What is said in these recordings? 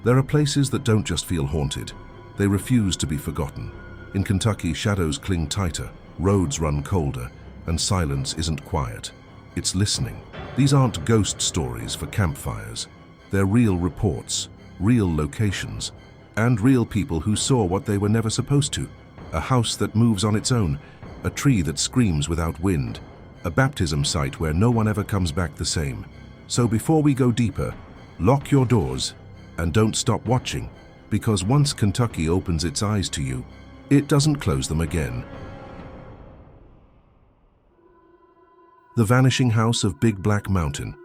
There are places that don't just feel haunted. They refuse to be forgotten. In Kentucky, shadows cling tighter, roads run colder, and silence isn't quiet. It's listening. These aren't ghost stories for campfires. They're real reports, real locations, and real people who saw what they were never supposed to. A house that moves on its own, a tree that screams without wind, a baptism site where no one ever comes back the same. So before we go deeper, lock your doors and don't stop watching, because once Kentucky opens its eyes to you, it doesn't close them again. The Vanishing House of Big Black Mountain.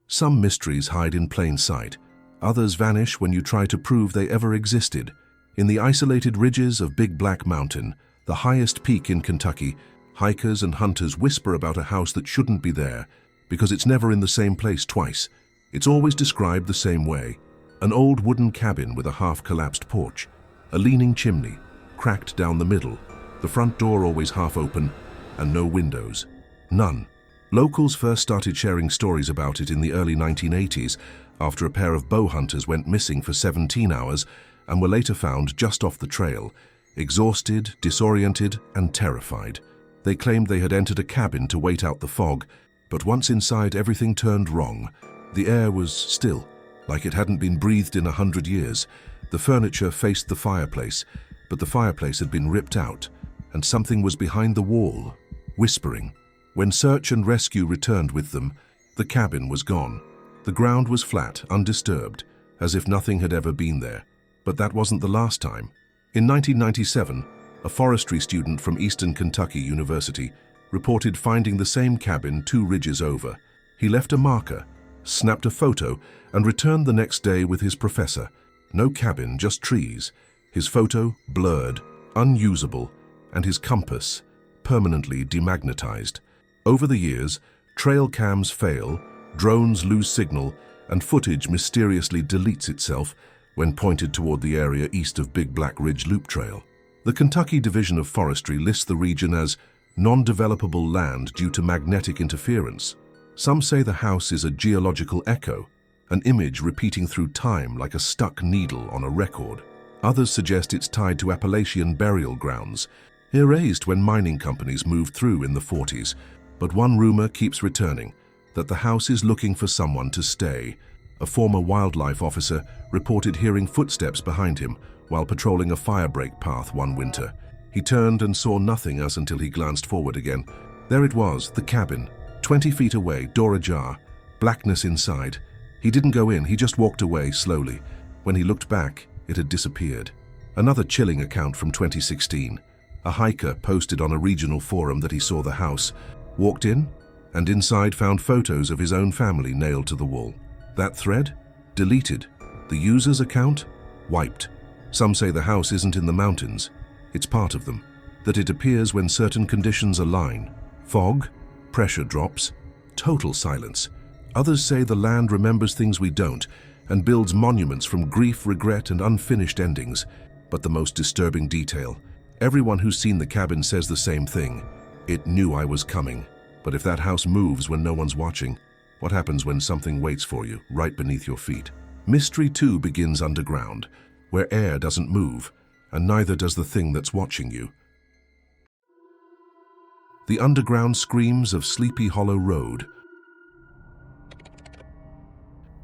Some mysteries hide in plain sight. Others vanish when you try to prove they ever existed. In the isolated ridges of Big Black Mountain, the highest peak in Kentucky, hikers and hunters whisper about a house that shouldn't be there because it's never in the same place twice. It's always described the same way. An old wooden cabin with a half-collapsed porch, a leaning chimney, cracked down the middle, the front door always half open, and no windows. None. Locals first started sharing stories about it in the early 1980s after a pair of bow hunters went missing for 17 hours and were later found just off the trail, exhausted, disoriented, and terrified. They claimed they had entered a cabin to wait out the fog, but once inside everything turned wrong. The air was still, like it hadn't been breathed in 100 years. The furniture faced the fireplace, but the fireplace had been ripped out, and something was behind the wall, whispering. When search and rescue returned with them, the cabin was gone. The ground was flat, undisturbed, as if nothing had ever been there. But that wasn't the last time. In 1997, a forestry student from Eastern Kentucky University reported finding the same cabin 2 ridges over. He left a marker, snapped a photo, and returned the next day with his professor. No cabin, just trees. His photo blurred, unusable, and his compass permanently demagnetized. Over the years, trail cams fail, drones lose signal, and footage mysteriously deletes itself when pointed toward the area east of Big Black Ridge Loop Trail. The Kentucky Division of Forestry lists the region as non-developable land due to magnetic interference. Some say the house is a geological echo, an image repeating through time like a stuck needle on a record. Others suggest it's tied to Appalachian burial grounds, erased when mining companies moved through in the 40s. But one rumor keeps returning, that the house is looking for someone to stay. A former wildlife officer reported hearing footsteps behind him while patrolling a firebreak path one winter. He turned and saw nothing else until he glanced forward again. There it was, the cabin, 20 feet away, door ajar, blackness inside. He didn't go in, he just walked away slowly. When he looked back, it had disappeared. Another chilling account from 2016. A hiker posted on a regional forum that he saw the house, walked in, and inside found photos of his own family nailed to the wall. That thread? Deleted. The user's account? Wiped. Some say the house isn't in the mountains. It's part of them. That it appears when certain conditions align. Fog, pressure drops, total silence. Others say the land remembers things we don't and builds monuments from grief, regret, and unfinished endings. But the most disturbing detail, everyone who's seen the cabin says the same thing. It knew I was coming. But if that house moves when no one's watching, what happens when something waits for you, right beneath your feet? Mystery 2 begins underground, where air doesn't move, and neither does the thing that's watching you. The underground screams of Sleepy Hollow Road.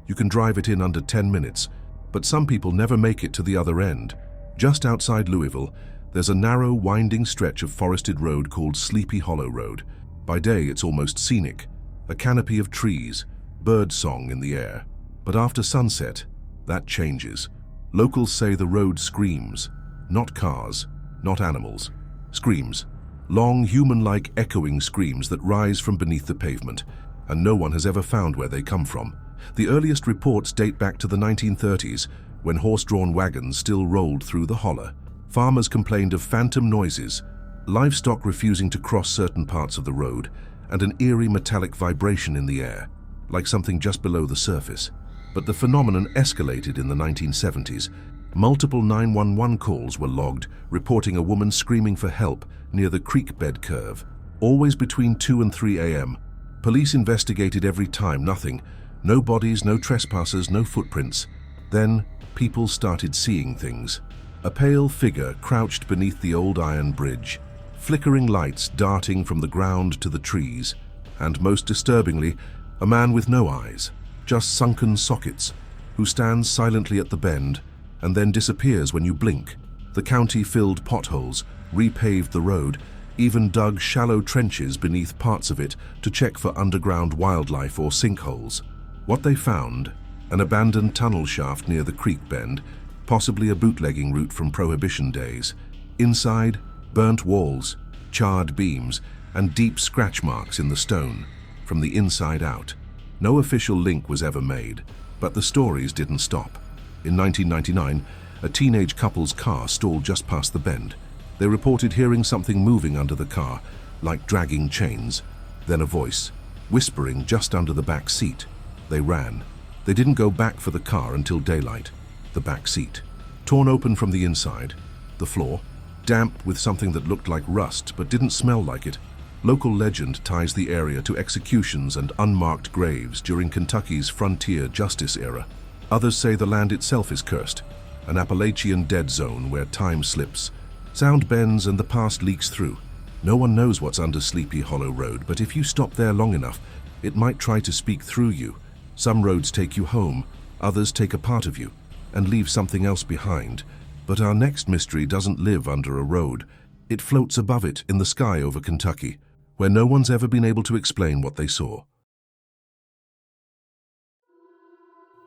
You can drive it in under 10 minutes, but some people never make it to the other end. Just outside Louisville, there's a narrow, winding stretch of forested road called Sleepy Hollow Road. By day, it's almost scenic, a canopy of trees, bird song in the air. But after sunset, that changes. Locals say the road screams, not cars, not animals. Screams, long, human-like echoing screams that rise from beneath the pavement, and no one has ever found where they come from. The earliest reports date back to the 1930s, when horse-drawn wagons still rolled through the holler. Farmers complained of phantom noises, livestock refusing to cross certain parts of the road, and an eerie metallic vibration in the air, like something just below the surface. But the phenomenon escalated in the 1970s. Multiple 911 calls were logged, reporting a woman screaming for help near the creek bed curve, always between 2 and 3 a.m. Police investigated every time, nothing, No bodies, no trespassers, no footprints. Then, people started seeing things. A pale figure crouched beneath the old iron bridge, flickering lights darting from the ground to the trees, and most disturbingly, a man with no eyes, just sunken sockets, who stands silently at the bend and then disappears when you blink. The county filled potholes, repaved the road, even dug shallow trenches beneath parts of it to check for underground wildlife or sinkholes. What they found, an abandoned tunnel shaft near the creek bend, possibly a bootlegging route from Prohibition days. Inside, burnt walls, charred beams, and deep scratch marks in the stone, from the inside out. No official link was ever made, but the stories didn't stop. In 1999, a teenage couple's car stalled just past the bend. They reported hearing something moving under the car, like dragging chains. Then a voice, whispering just under the back seat. They ran. They didn't go back for the car until daylight. The back seat, torn open from the inside. The floor, damp with something that looked like rust but didn't smell like it. Local legend ties the area to executions and unmarked graves during Kentucky's frontier justice era. Others say the land itself is cursed, an Appalachian dead zone where time slips. Sound bends and the past leaks through. No one knows what's under Sleepy Hollow Road, but if you stop there long enough, it might try to speak through you. Some roads take you home, others take a part of you, and leave something else behind. But our next mystery doesn't live under a road. It floats above it in the sky over Kentucky, where no one's ever been able to explain what they saw.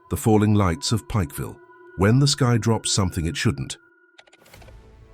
The falling lights of Pikeville. When the sky drops something it shouldn't.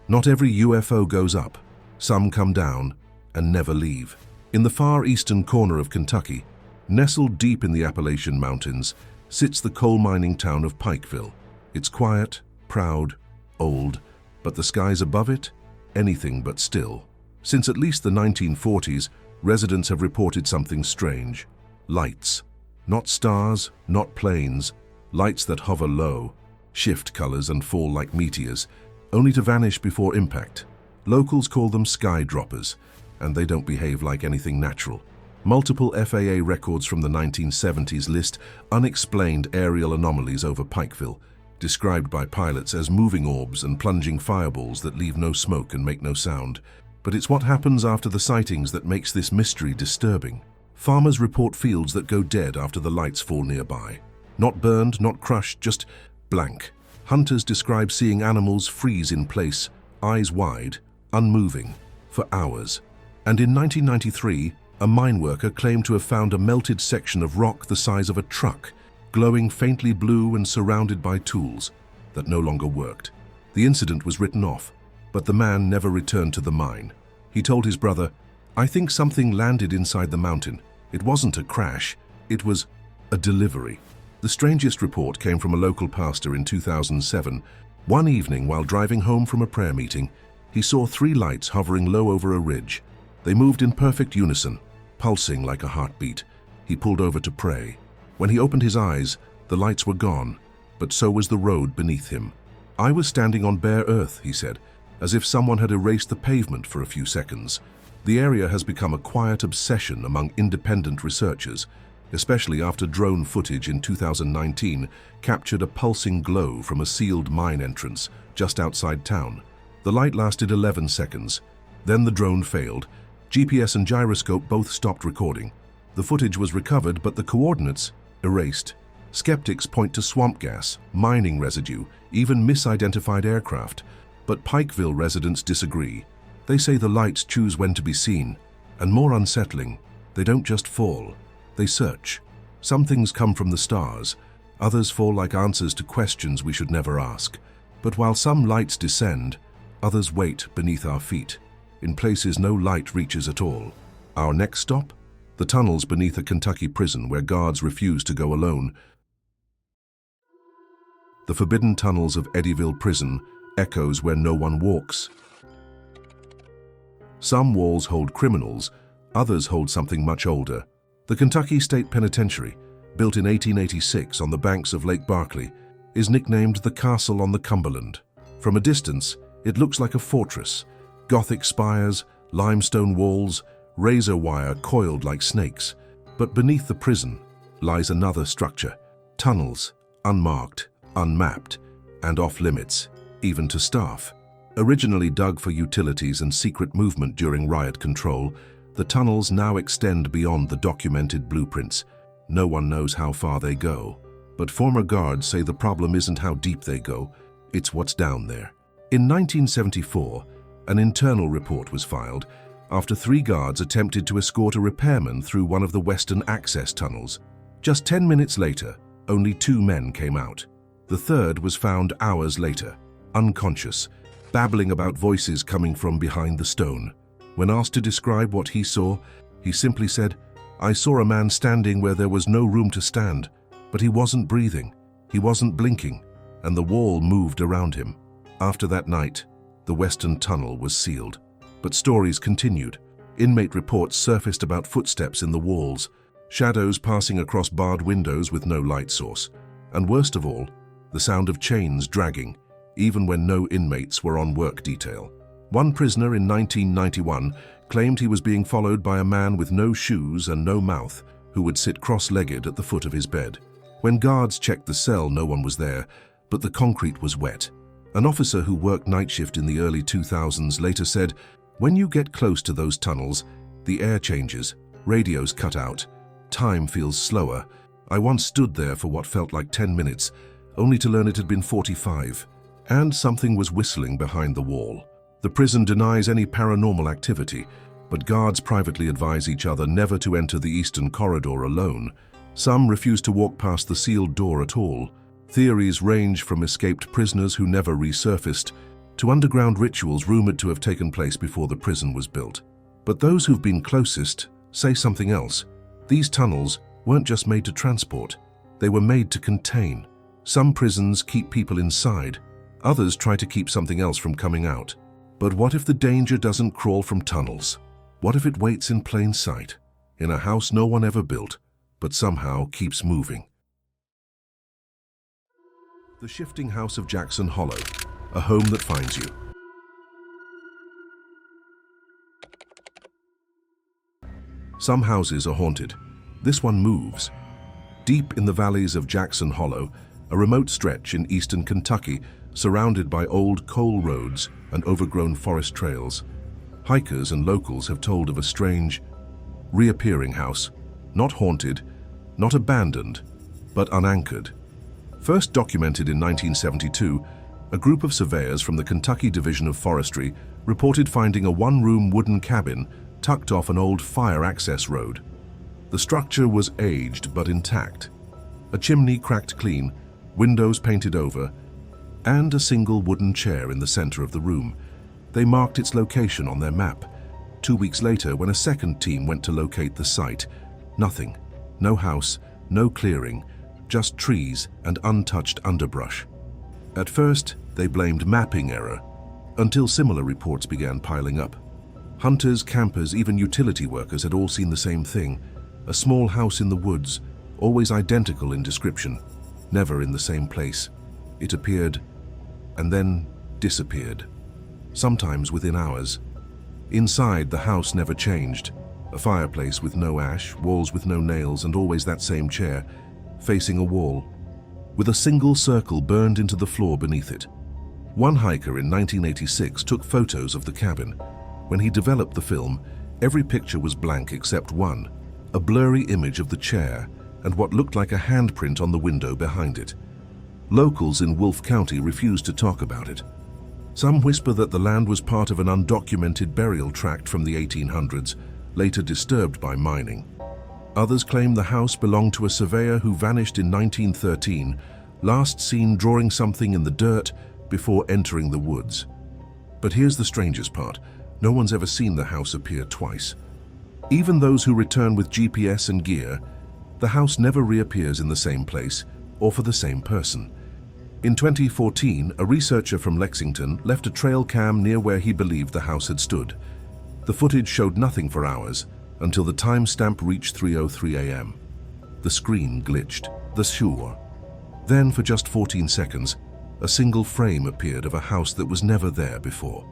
Not every UFO goes up. Some come down and never leave. In the far eastern corner of Kentucky, nestled deep in the Appalachian Mountains, sits the coal mining town of Pikeville. It's quiet, proud, old, but the skies above it, anything but still. Since at least the 1940s, residents have reported something strange. Lights. Not stars, not planes, lights that hover low, shift colors and fall like meteors, only to vanish before impact. Locals call them sky droppers, and they don't behave like anything natural. Multiple FAA records from the 1970s list unexplained aerial anomalies over Pikeville, described by pilots as moving orbs and plunging fireballs that leave no smoke and make no sound. But it's what happens after the sightings that makes this mystery disturbing. Farmers report fields that go dead after the lights fall nearby. Not burned, not crushed, just blank. Hunters describe seeing animals freeze in place, eyes wide, unmoving, for hours. And in 1993, a mine worker claimed to have found a melted section of rock the size of a truck, glowing faintly blue and surrounded by tools that no longer worked. The incident was written off, but the man never returned to the mine. He told his brother, "I think something landed inside the mountain. It wasn't a crash, it was a delivery." The strangest report came from a local pastor in 2007. One evening, while driving home from a prayer meeting, he saw 3 lights hovering low over a ridge. They moved in perfect unison, pulsing like a heartbeat. He pulled over to pray. When he opened his eyes, the lights were gone, but so was the road beneath him. "I was standing on bare earth," he said, as if someone had erased the pavement for a few seconds. The area has become a quiet obsession among independent researchers, especially after drone footage in 2019 captured a pulsing glow from a sealed mine entrance just outside town. The light lasted 11 seconds. Then the drone failed. GPS and gyroscope both stopped recording. The footage was recovered, but the coordinates erased. Skeptics point to swamp gas, mining residue, even misidentified aircraft. But Pikeville residents disagree. They say the lights choose when to be seen. And more unsettling, they don't just fall. They search. Some things come from the stars. Others fall like answers to questions we should never ask. But while some lights descend, others wait beneath our feet, in places no light reaches at all. Our next stop? The tunnels beneath a Kentucky prison where guards refuse to go alone. The forbidden tunnels of Eddyville Prison echoes where no one walks. Some walls hold criminals, others hold something much older. The Kentucky State Penitentiary, built in 1886 on the banks of Lake Barkley, is nicknamed the Castle on the Cumberland. From a distance, it looks like a fortress. Gothic spires, limestone walls, razor wire coiled like snakes. But beneath the prison, lies another structure. Tunnels, unmarked, unmapped, and off-limits, even to staff. Originally dug for utilities and secret movement during riot control, the tunnels now extend beyond the documented blueprints. No one knows how far they go, but former guards say the problem isn't how deep they go, it's what's down there. In 1974, an internal report was filed after 3 guards attempted to escort a repairman through one of the western access tunnels. Just 10 minutes later, only 2 men came out. The third was found hours later, unconscious, babbling about voices coming from behind the stone. When asked to describe what he saw, he simply said, "I saw a man standing where there was no room to stand, but he wasn't breathing, he wasn't blinking, and the wall moved around him." After that night, the western tunnel was sealed. But stories continued. Inmate reports surfaced about footsteps in the walls, shadows passing across barred windows with no light source, and worst of all, the sound of chains dragging, even when no inmates were on work detail. One prisoner in 1991 claimed he was being followed by a man with no shoes and no mouth who would sit cross-legged at the foot of his bed. When guards checked the cell, no one was there, but the concrete was wet. An officer who worked night shift in the early 2000s later said, "When you get close to those tunnels, the air changes, radios cut out, time feels slower. I once stood there for what felt like 10 minutes, only to learn it had been 45, and something was whistling behind the wall." The prison denies any paranormal activity, but guards privately advise each other never to enter the eastern corridor alone. Some refuse to walk past the sealed door at all. Theories range from escaped prisoners who never resurfaced to underground rituals rumored to have taken place before the prison was built. But those who've been closest say something else. These tunnels weren't just made to transport, they were made to contain. Some prisons keep people inside, others try to keep something else from coming out. But what if the danger doesn't crawl from tunnels? What if it waits in plain sight, in a house no one ever built, but somehow keeps moving? The Shifting House of Jackson Hollow, a home that finds you. Some houses are haunted. This one moves. Deep in the valleys of Jackson Hollow, a remote stretch in eastern Kentucky, surrounded by old coal roads and overgrown forest trails, hikers and locals have told of a strange, reappearing house, not haunted, not abandoned, but unanchored. First documented in 1972, a group of surveyors from the Kentucky Division of Forestry reported finding a one-room wooden cabin tucked off an old fire access road. The structure was aged but intact. A chimney cracked clean, windows painted over, and a single wooden chair in the center of the room. They marked its location on their map. 2 weeks later, when a second team went to locate the site, nothing. No house, no clearing, just trees and untouched underbrush. At first, they blamed mapping error, until similar reports began piling up. Hunters, campers, even utility workers had all seen the same thing. A small house in the woods, always identical in description, never in the same place. It appeared and then disappeared, sometimes within hours. Inside, the house never changed. A fireplace with no ash, walls with no nails, and always that same chair, facing a wall, with a single circle burned into the floor beneath it. One hiker in 1986 took photos of the cabin. When he developed the film, every picture was blank except one, a blurry image of the chair and what looked like a handprint on the window behind it. Locals in Wolfe County refused to talk about it. Some whisper that the land was part of an undocumented burial tract from the 1800s, later disturbed by mining. Others claim the house belonged to a surveyor who vanished in 1913, last seen drawing something in the dirt before entering the woods. But here's the strangest part. No one's ever seen the house appear twice. Even those who return with GPS and gear, the house never reappears in the same place or for the same person. In 2014, a researcher from Lexington left a trail cam near where he believed the house had stood. The footage showed nothing for hours until the timestamp reached 3:03 a.m. The screen glitched. The sure. Then, for just 14 seconds, a single frame appeared of a house that was never there before.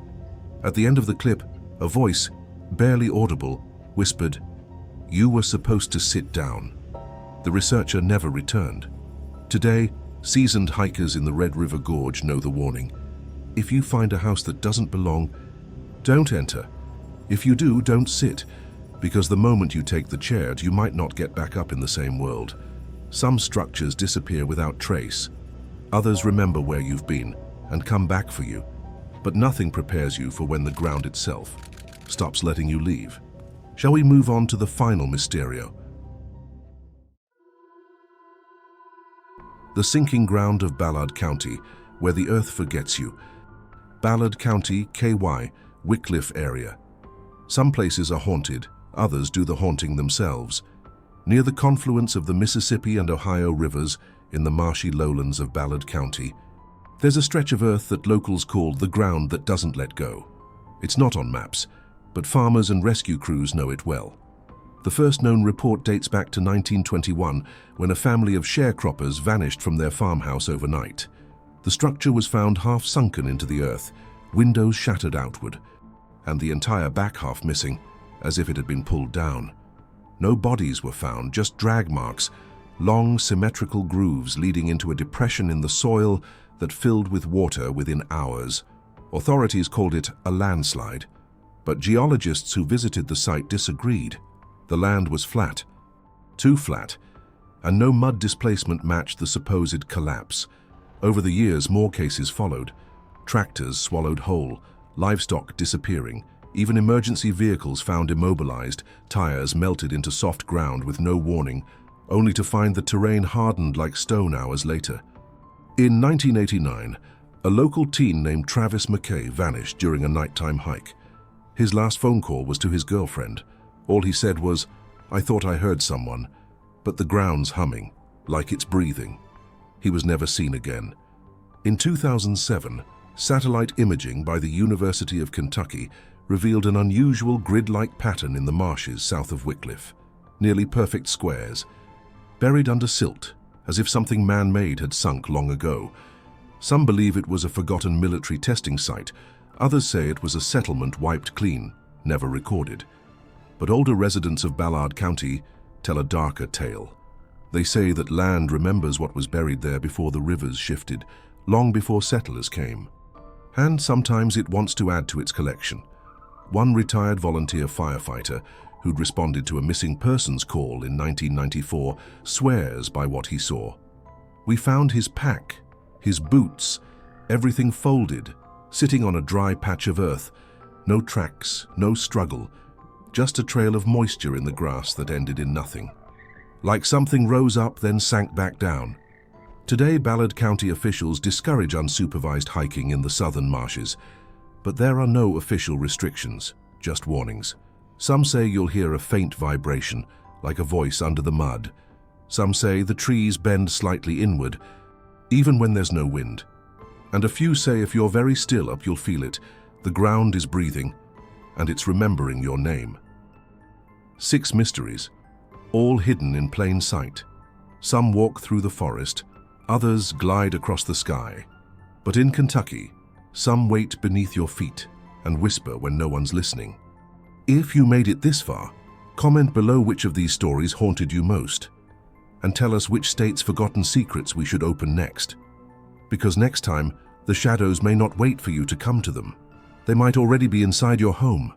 At the end of the clip, a voice, barely audible, whispered, "You were supposed to sit down." The researcher never returned. Today, seasoned hikers in the Red River Gorge know the warning. If you find a house that doesn't belong, don't enter. If you do, don't sit, because the moment you take the chair, you might not get back up in the same world. Some structures disappear without trace. Others remember where you've been and come back for you. But nothing prepares you for when the ground itself stops letting you leave. Shall we move on to the final mysterio? The sinking ground of Ballard County, where the earth forgets you. Ballard County, KY, Wycliffe area. Some places are haunted, others do the haunting themselves. Near the confluence of the Mississippi and Ohio rivers in the marshy lowlands of Ballard County, there's a stretch of earth that locals call the ground that doesn't let go. It's not on maps, but farmers and rescue crews know it well. The first known report dates back to 1921, when a family of sharecroppers vanished from their farmhouse overnight. The structure was found half sunken into the earth, windows shattered outward, and the entire back half missing, as if it had been pulled down. No bodies were found, just drag marks, long symmetrical grooves leading into a depression in the soil that filled with water within hours. Authorities called it a landslide, but geologists who visited the site disagreed. The land was flat, too flat, and no mud displacement matched the supposed collapse. Over the years, more cases followed. Tractors swallowed whole, livestock disappearing, even emergency vehicles found immobilized, tires melted into soft ground with no warning, only to find the terrain hardened like stone hours later. In 1989, a local teen named Travis McKay vanished during a nighttime hike. His last phone call was to his girlfriend. All he said was, "I thought I heard someone, but the ground's humming, like it's breathing." He was never seen again. In 2007, satellite imaging by the University of Kentucky revealed an unusual grid-like pattern in the marshes south of Wycliffe. Nearly perfect squares, buried under silt, as if something man-made had sunk long ago. Some believe it was a forgotten military testing site. Others say it was a settlement wiped clean, never recorded. But older residents of Ballard County tell a darker tale. They say that land remembers what was buried there before the rivers shifted, long before settlers came. And sometimes it wants to add to its collection. One retired volunteer firefighter, who'd responded to a missing persons call in 1994, swears by what he saw. "We found his pack, his boots, everything folded, sitting on a dry patch of earth. No tracks, no struggle, just a trail of moisture in the grass that ended in nothing. Like something rose up, then sank back down." Today, Ballard County officials discourage unsupervised hiking in the southern marshes, but there are no official restrictions, just warnings. Some say you'll hear a faint vibration, like a voice under the mud. Some say the trees bend slightly inward, even when there's no wind. And a few say if you're very still up, you'll feel it. The ground is breathing, and it's remembering your name. 6 mysteries, all hidden in plain sight. Some walk through the forest, others glide across the sky. But in Kentucky, some wait beneath your feet and whisper when no one's listening. If you made it this far, comment below which of these stories haunted you most, and tell us which state's forgotten secrets we should open next. Because next time, the shadows may not wait for you to come to them. They might already be inside your home.